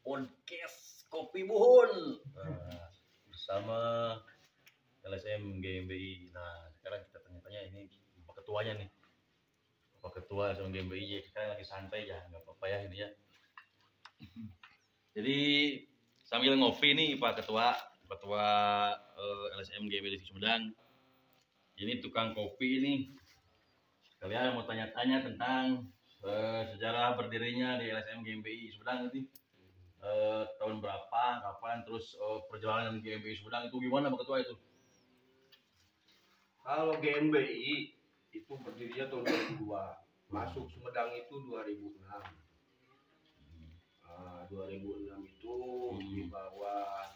podcast Kopi Buhun bersama LSM GMBI. Nah, sekarang kita tanya-tanya ini Pak Ketuanya nih. Pak Ketua LSM GMBI sekarang lagi santai ya, nggak apa-apa ya ini ya. Jadi sambil ngopi nih Pak Ketua LSM GMBI di Sumedang. Ini tukang kopi ini. Kalian mau tanya-tanya tentang sejarah berdirinya di LSM GMBI Sumedang nanti tahun berapa, kapan, terus perjalanan GMBI Sumedang itu gimana Pak Ketua itu? Kalau GMBI itu berdirinya tahun 2002, masuk Sumedang itu 2006. 2006 itu di bawah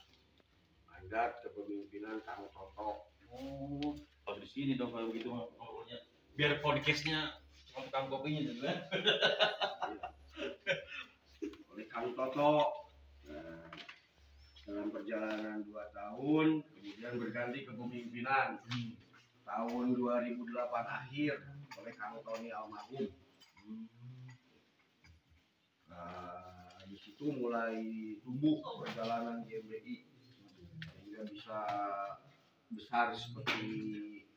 mandat kepemimpinan Kang Toto. Oh, harus di sini dong kalau begitu ngobrolnya. Biar podcastnya cuma tukang kopinya gitu kan. Oleh Kang Toto. Dalam perjalanan 2 tahun, kemudian berganti kepemimpinan. Tahun 2008 akhir oleh Kang Tony almarhum. Di situ mulai tumbuh perjalanan GMBI sehingga bisa besar seperti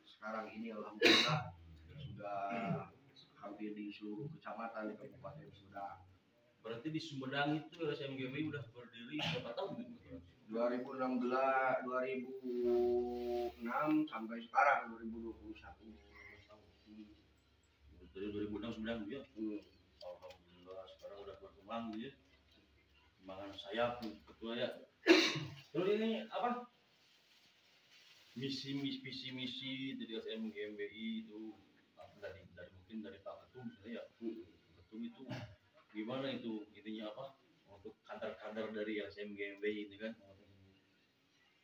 sekarang ini. Alhamdulillah sudah hampir di seluruh kecamatan di Kabupaten Sumedang. Berarti di Sumedang itu LSM GMBI udah berdiri berapa tahun gitu? 2006 sampai sekarang 2021. Dari 2006 Sumedang ya. Alhamdulillah sekarang udah berkembang ya. Kembangan sayap Ketua ya. Terus ini apa? Misi dari LSM GMBI itu dari mungkin dari Pak Ketum ya. Ketum itu gimana itu intinya apa? Untuk kader-kader dari LSM GMBI ini kan.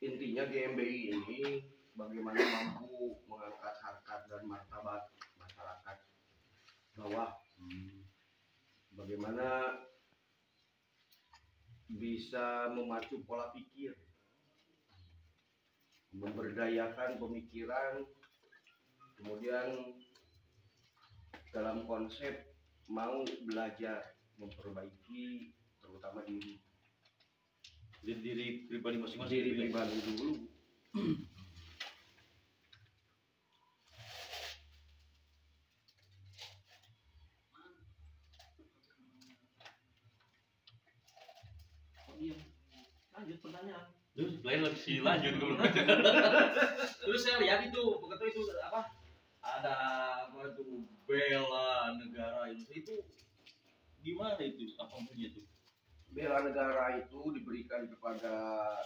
Intinya GMBI ini bagaimana mampu mengangkat harkat dan martabat masyarakat bawah. Bagaimana bisa memacu pola pikir, memberdayakan pemikiran, kemudian dalam konsep mau belajar memperbaiki terutama diri pribadi masing-masing. Diri pribadi dulu. Iya. Lanjut pertanyaan. Terus lain lagi lanjut dulu. Terus saya lihat itu begitu itu apa? Ada apa itu bela negara itu gimana itu? Apa punya itu? Bela negara itu diberikan kepada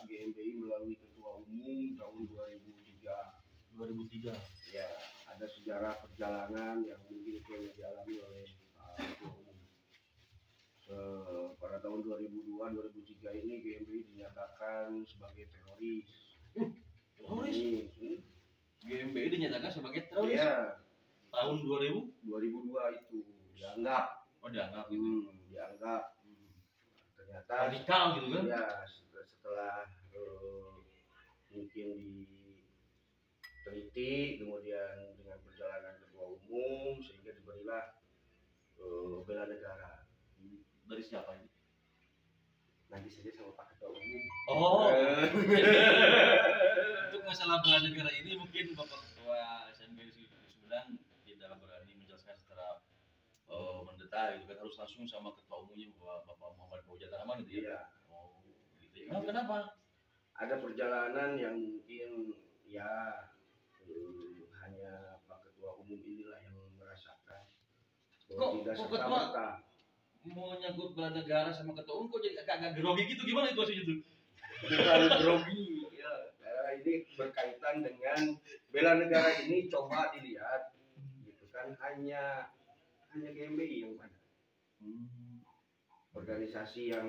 GMBI melalui Ketua Umum tahun 2003. Ya, ada sejarah perjalanan yang mungkin dialami oleh Ketua Umum. Pada tahun 2002-2003 ini GMBI dinyatakan sebagai teroris. Teroris? GMBI dinyatakan sebagai teroris? Ya. Tahun 2002 itu dianggap. Oh dianggap gitu. Dianggap. Ternyata radikal gitu kan? Ya, setelah mungkin diteliti, kemudian dengan perjalanan Ketua Umum sehingga diberilah bela negara. Dari siapa ini? Nanti saja sama Pak Ketua Umum. Oh. Untuk masalah bela negara ini mungkin Bapak Ketua SMB Sumedang tidak berani menjelaskan secara mendetail gitu kan, harus langsung sama Ketua Umumnya Bapak Muhammad Fauzan Rahman gitu ya. Iya. Oh, gitu ya. Kenapa? Ada perjalanan yang mungkin ya hanya Pak Ketua Umum inilah yang merasakan. Kok Ketua mau nyangkut bela negara sama Ketua Umum kok jadi agak grogi gitu, gimana itu maksudnya tuh? Bukan grogi ya, ini berkaitan dengan bela negara ini. Coba dilihat gitu kan, hanya GMBI yang ada. Organisasi yang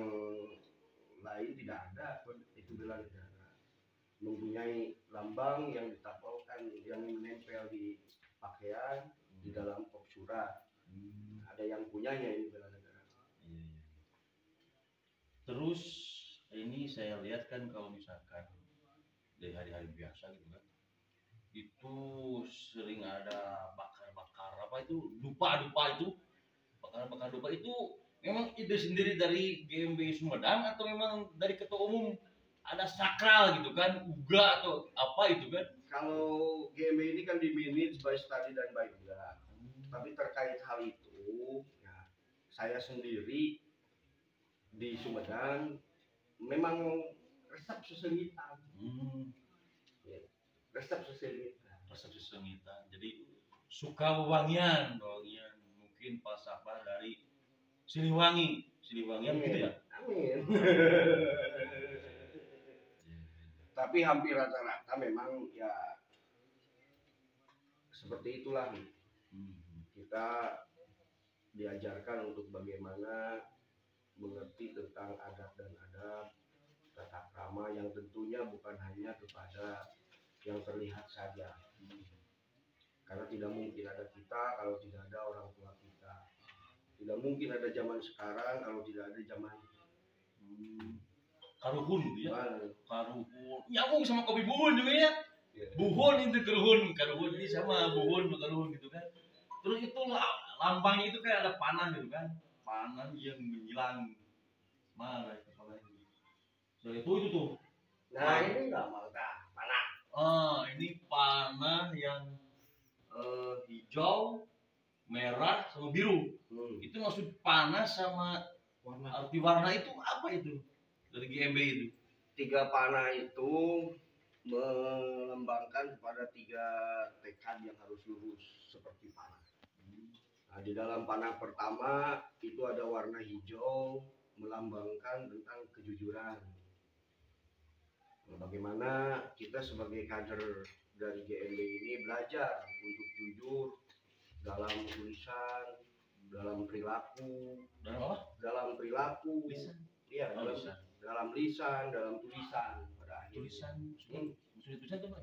lain tidak ada itu bela negara. Mempunyai lambang yang ditapelkan, yang menempel di pakaian, di dalam kop surat. Ada yang punyanya ini bela negara. Terus ini saya lihat kan kalau misalkan dari hari-hari biasa gitu kan, itu sering ada bakar-bakar apa itu dupa itu, bakar-bakar dupa itu memang ide sendiri dari GMB Sumedang atau memang dari ketua umum ada sakral gitu kan, uga atau apa itu kan? Kalau GMB ini kan di manage by study dan by uga. Tapi terkait hal itu, ya, saya sendiri di Sumedang memang resep sesengitan. Ya, resep sesengitan. Resep sesengitan. Jadi suka wewangian mungkin falsafah dari Siliwangi gitu ya. Amin. Tapi hampir rata-rata memang ya seperti itulah. Kita diajarkan untuk bagaimana mengerti tentang adat dan adab, tata krama yang tentunya bukan hanya kepada yang terlihat saja. Karena tidak mungkin ada kita kalau tidak ada orang tua kita. Tidak mungkin ada zaman sekarang kalau tidak ada zaman karuhun ya. Karuhun. Nyambung sama kopi buhun juga ya. Buhun itu karuhun ini sama buhun karuhun gitu kan. Terus itu lambangnya itu kayak ada panah gitu kan. Panah yang menyilang. Mana kepala itu. So itu tuh. Nah, ini enggak panah. Ini panah yang hijau, merah sama biru. Itu maksud panah sama arti warna itu apa itu dari GMB itu? 3 panah itu melambangkan kepada 3 tekad yang harus lurus seperti panah. Nah, di dalam panah pertama itu ada warna hijau melambangkan tentang kejujuran. Nah, bagaimana kita sebagai kader dari GMB ini belajar untuk jujur dalam tulisan, dalam perilaku, dalam perilaku, iya, dalam lisan, dalam tulisan pada akhirnya. Tulisan itu apa?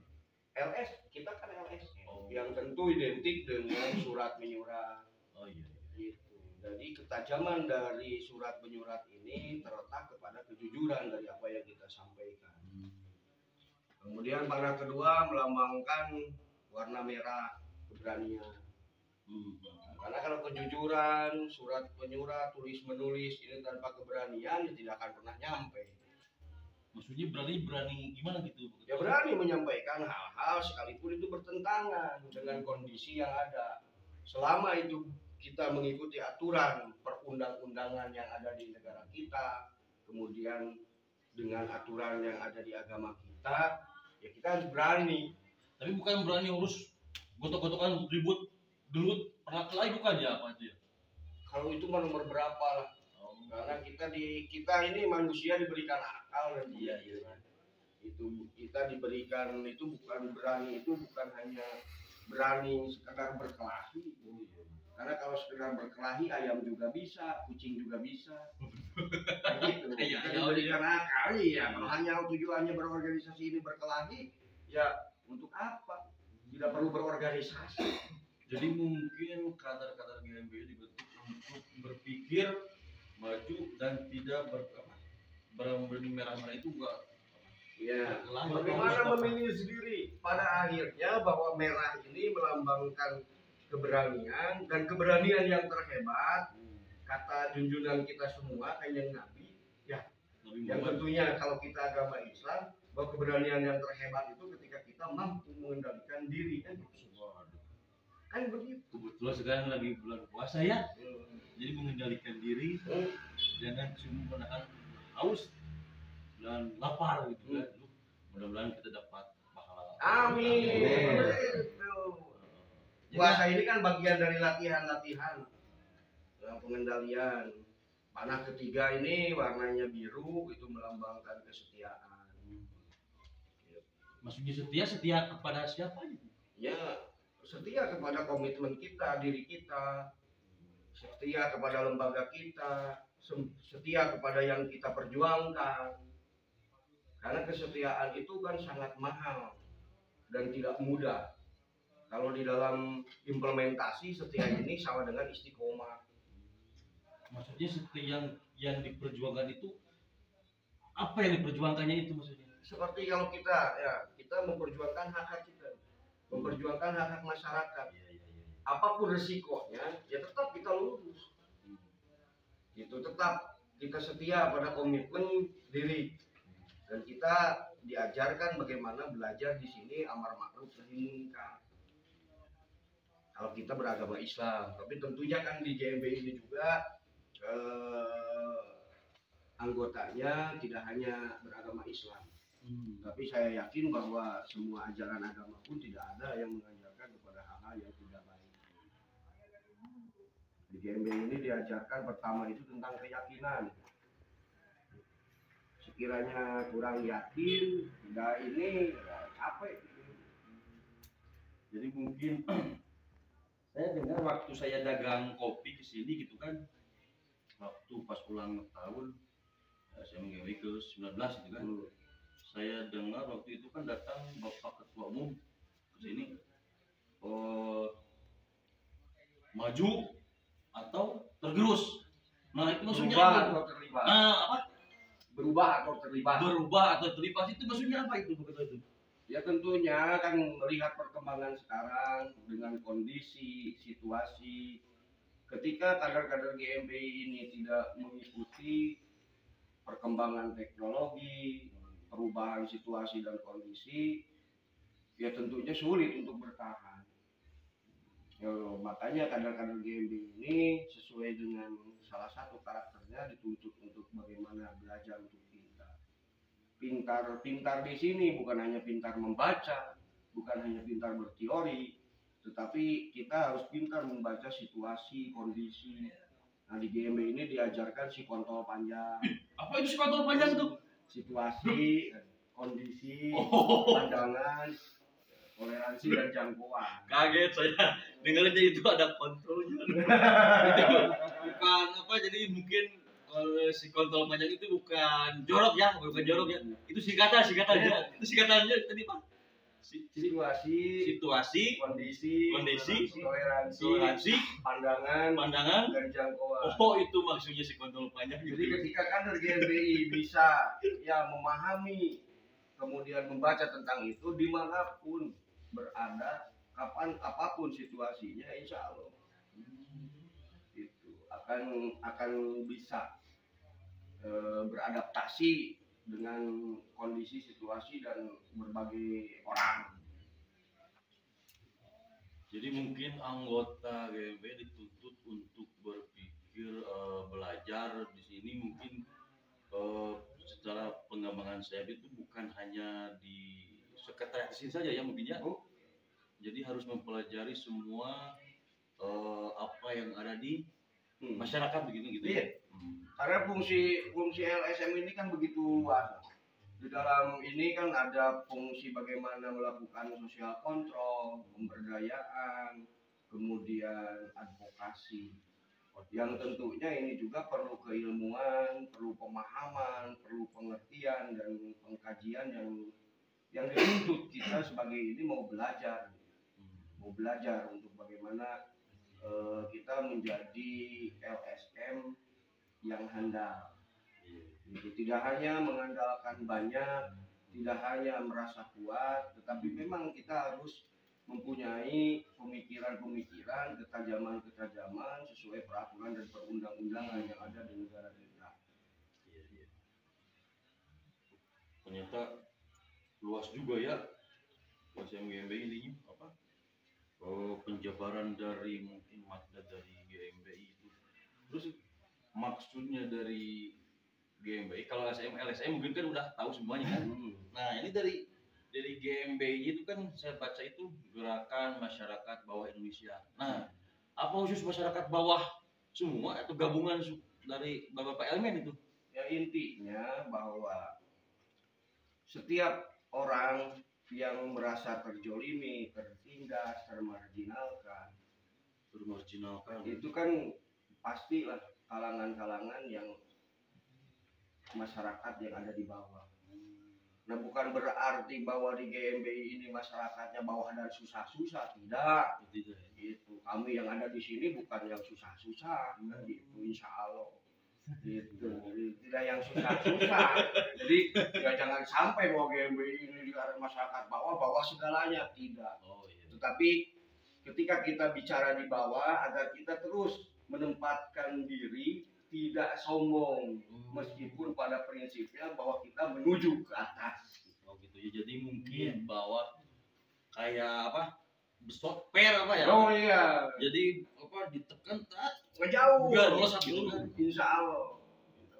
LS, kita kan LS yang tentu identik dengan surat menyurat. Gitu. Jadi ketajaman dari surat menyurat ini terletak kepada kejujuran dari apa yang kita sampaikan. Kemudian panah kedua melambangkan warna merah, keberanian. Karena kalau kejujuran, surat menyurat, tulis menulis ini tanpa keberanian ya tidak akan pernah nyampe. Maksudnya berani gimana gitu? Ya berani menyampaikan hal-hal sekalipun itu bertentangan dengan kondisi yang ada. Selama itu kita mengikuti aturan perundang-undangan yang ada di negara kita, kemudian dengan aturan yang ada di agama kita, ya kita harus berani. Tapi bukan berani urus gotok-gotokan ribut gelut perlakuan bukan ya apa itu ya? Kalau itu nomor berapa lah. Karena kita ini manusia diberikan akal dan pemikiran. Itu kita diberikan itu bukan berani, itu bukan hanya berani sekedar berkelahi. Karena kalau sekedar berkelahi ayam juga bisa, kucing juga bisa. Gitu. Kita diberikan akal ya. Kalau hanya tujuannya berorganisasi ini berkelahi, ya untuk apa? Tidak perlu berorganisasi. Jadi mungkin kader-kader GMB dibentuk untuk berpikir maju dan tidak berani merah-merah itu enggak. Ya, bagaimana memilih sendiri pada akhirnya bahwa merah ini melambangkan keberanian dan keberanian yang terhebat. Kata junjungan kita semua Kanjeng Nabi, ya, yang tentunya kalau kita agama Islam bahwa keberanian yang terhebat itu ketika kita mampu mengendalikan diri kan. Kan begitu. Kebetulan sekarang lagi bulan puasa ya. Jadi mengendalikan diri, jangan cuma menahan haus dan lapar gitu kan. Mudah-mudahan kita dapat pahala. Amin. Puasa ini kan bagian dari latihan-latihan dalam pengendalian. Panah ketiga ini warnanya biru, itu melambangkan kesetiaan. Maksudnya setia kepada siapa gitu? Ya, setia kepada komitmen kita, diri kita, setia kepada lembaga kita, setia kepada yang kita perjuangkan. Karena kesetiaan itu kan sangat mahal dan tidak mudah. Kalau di dalam implementasi setia ini sama dengan istiqomah. Maksudnya setia yang diperjuangkan itu apa yang diperjuangkannya itu maksudnya? Seperti kalau kita memperjuangkan hak-hak kita, memperjuangkan hak-hak masyarakat. Apapun resikonya, ya tetap kita lurus. Itu tetap kita setia pada komitmen diri, dan kita diajarkan bagaimana belajar di sini amar ma'ruf nahi munkar. Kalau kita beragama Islam, tapi tentunya kan di GMB ini juga anggotanya tidak hanya beragama Islam, tapi saya yakin bahwa semua ajaran agama pun tidak ada yang mengajarkan kepada hal-hal yang tidak baik. Di GMB ini diajarkan pertama itu tentang keyakinan. Sekiranya kurang yakin, tidak ini capek. Jadi mungkin saya dengar waktu saya dagang kopi ke sini gitu kan, waktu pas ulang tahun saya menggawe ke 19 gitu kan, saya dengar waktu itu kan datang Bapak Ketua Umum ke sini, maju atau tergerus. Nah itu maksudnya Berubah apa? atau terlibat. Apa? Berubah atau terlibat. Berubah atau terlibat itu maksudnya apa itu Bapak itu? Ya tentunya kan melihat perkembangan sekarang dengan kondisi situasi, ketika kader-kader GMBI ini tidak mengikuti perkembangan teknologi, perubahan situasi dan kondisi, ya tentunya sulit untuk bertahan. Ya, makanya kader-kader GMBI ini sesuai dengan salah satu karakternya dituntut untuk bagaimana belajar untuk pintar di sini bukan hanya pintar membaca, bukan hanya pintar berteori, tetapi kita harus pintar membaca situasi, kondisi. Nah di GMB ini diajarkan si kontol panjang. Apa itu si kontol panjang itu? Situasi, kondisi, pandangan, toleransi dan jangkauan. Kaget saya dengarnya itu ada kontrolnya. Bukan apa, jadi mungkin kalau si kontol panjang itu bukan jorok ya, bukan jorok ya. Itu singkatannya. Itu singkatannya tadi Pak. Situasi, kondisi, toleransi, pandangan, dan jangkauan. Oh itu maksudnya si kontol panjang. Jadi ketika kader GMBI bisa ya memahami, kemudian membaca tentang itu dimanapun berada, kapan apapun situasinya, insya Allah itu akan bisa beradaptasi dengan kondisi situasi dan berbagai orang. Jadi mungkin anggota GMB dituntut untuk berpikir, belajar di sini mungkin secara pengembangan sayap itu bukan hanya di sekretariat di sini saja ya mungkin ya. Jadi harus mempelajari semua apa yang ada di masyarakat begitu gitu. Iya. Karena fungsi LSM ini kan begitu luas. Di dalam ini kan ada fungsi bagaimana melakukan sosial kontrol, pemberdayaan, kemudian advokasi. Yang tentunya ini juga perlu keilmuan, perlu pemahaman, perlu pengertian dan pengkajian yang dituntut kita sebagai ini mau belajar untuk bagaimana kita menjadi LSM yang handal. Itu tidak hanya mengandalkan banyak, tidak hanya merasa kuat, tetapi memang kita harus mempunyai pemikiran-pemikiran, ketajaman-ketajaman sesuai peraturan dan perundang-undangan yang ada di negara kita. Ternyata luas juga ya GMB ini apa? Penjabaran dari mungkin makna dari GMBI itu. Terus maksudnya dari GMBI, kalau LSM mungkin kan udah tahu semuanya kan. Nah ini dari GMBI itu kan saya baca itu Gerakan Masyarakat Bawah Indonesia. Nah apa khusus masyarakat bawah semua atau gabungan dari beberapa elemen itu? Ya intinya bahwa setiap orang yang merasa terjolimi, tertindas, termarginalkan, itu kan pastilah kalangan-kalangan yang masyarakat yang ada di bawah. Nah bukan berarti bahwa di GMBI ini masyarakatnya bawah dan susah-susah, tidak. Itu kami yang ada di sini bukan yang susah-susah, itu insya Allah. Itu tidak yang susah-susah. Jadi ya jangan sampai bahwa GMBI ini di masyarakat bawah segalanya, tidak. Tetapi ketika kita bicara di bawah, agar kita terus menempatkan diri tidak sombong, meskipun pada prinsipnya bahwa kita menuju ke atas. Oh gitu ya. Jadi mungkin bahwa kayak apa? Besot per apa ya? Oh iya. Jadi apa ditekan Ngejauh. biar melesat gitu kan. Insya Allah.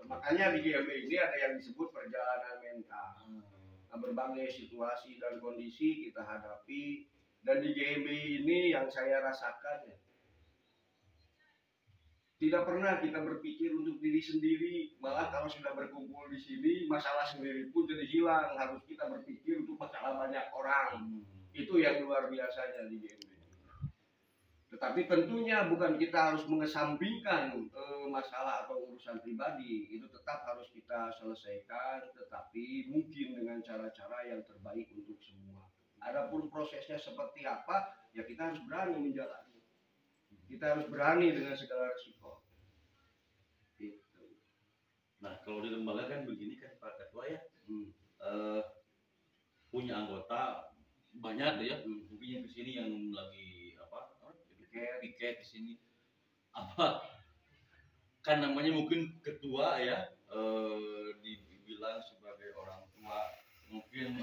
Makanya di GMB ini ada yang disebut perjalanan mental. Nah, berbagai situasi dan kondisi kita hadapi, dan di GMB ini yang saya rasakan ya, tidak pernah kita berpikir untuk diri sendiri, malah kalau sudah berkumpul di sini masalah sendiri pun jadi hilang, harus kita berpikir untuk masalah banyak orang. Itu yang luar biasanya di GMB. Tetapi tentunya bukan kita harus mengesampingkan masalah atau urusan pribadi, itu tetap harus kita selesaikan, tetapi mungkin dengan cara-cara yang terbaik untuk semua. Adapun prosesnya seperti apa, ya kita harus berani menjalani. Kita harus berani dengan segala risiko. Gitu. Nah kalau di lembaga kan begini kan Pak Ketua ya, punya anggota banyak ya, mungkin yang kesini yang lagi apa, piket di sini, apa kan namanya mungkin ketua ya, dibilang sebagai orang tua, mungkin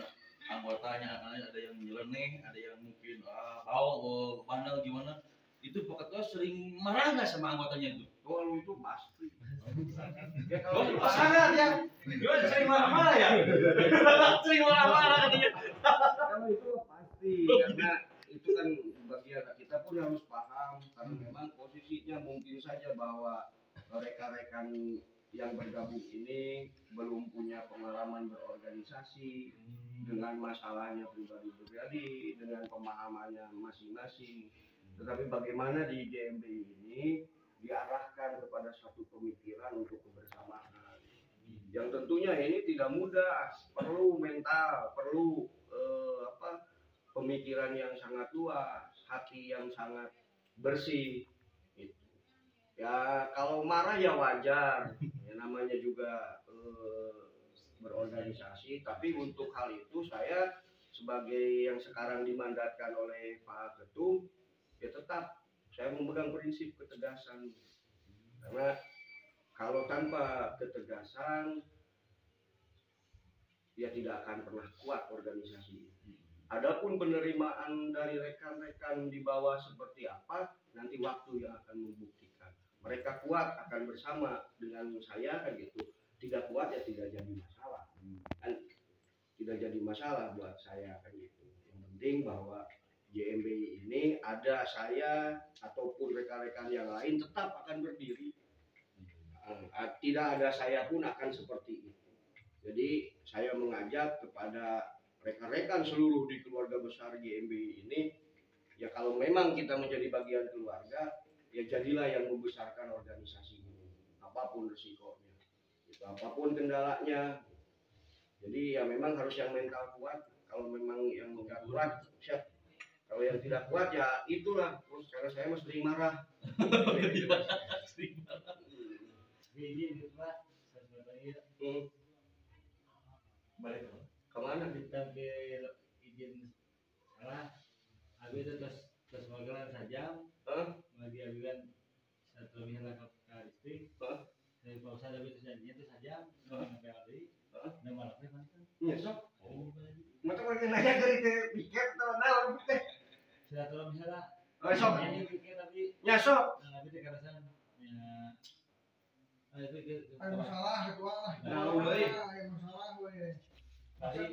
anggotanya ada yang nyeleneh, ada yang mungkin bandel gimana. Itu Pak Ketua sering marah nggak sama anggotanya itu? Oh itu pasti. Ya kalau di pasangan ya, gimana sering marah-marah ya? Sering marah-marah katanya. Kalau itu pasti, karena itu kan bagian kita pun harus paham, karena memang posisinya mungkin saja bahwa rekan-rekan yang bergabung ini belum punya pengalaman berorganisasi, dengan masalahnya pribadi-pribadi, dengan pemahamannya masing-masing. Tetapi bagaimana di GMB ini diarahkan kepada satu pemikiran untuk kebersamaan, yang tentunya ini tidak mudah, perlu mental, perlu pemikiran yang sangat luas, hati yang sangat bersih. Gitu. Ya kalau marah ya wajar, ya namanya juga berorganisasi. Tapi untuk hal itu saya sebagai yang sekarang dimandatkan oleh Pak Ketum, ya tetap saya memegang prinsip ketegasan, karena kalau tanpa ketegasan ya tidak akan pernah kuat organisasi. Adapun penerimaan dari rekan-rekan di bawah seperti apa, nanti waktu yang akan membuktikan. Mereka kuat akan bersama dengan saya kan gitu, tidak kuat ya tidak jadi masalah, kan tidak jadi masalah buat saya kan gitu. Yang penting bahwa GMB ini ada saya ataupun rekan-rekan yang lain tetap akan berdiri. Tidak ada saya pun akan seperti itu. Jadi saya mengajak kepada rekan-rekan seluruh di keluarga besar GMB ini, ya kalau memang kita menjadi bagian keluarga, ya jadilah yang membesarkan organisasi ini, apapun risikonya, gitu, apapun kendalanya. Jadi ya memang harus yang mental kuat. Kalau memang yang enggak kuat, siap. Kalau yang tidak kuat ya itulah, terus karena saya mesti sering marah. Ini Pak, Balik kemana? kita ke izin salah, habis itu terus magelan saja, lagi abikan satu misalnya ke listrik, dari pausa tapi itu janjinya itu saja, sampai hari, dan malamnya kan? Nyesok. Mata lagi nanya dari piket atau naon teh? Silaturahmi salah. Oh sok. Ini pikir tapi Nyesok. tapi tekarasan ya. Itu Ayo masalah itu lah. Nah, udah. Ayo masalah we. Tadi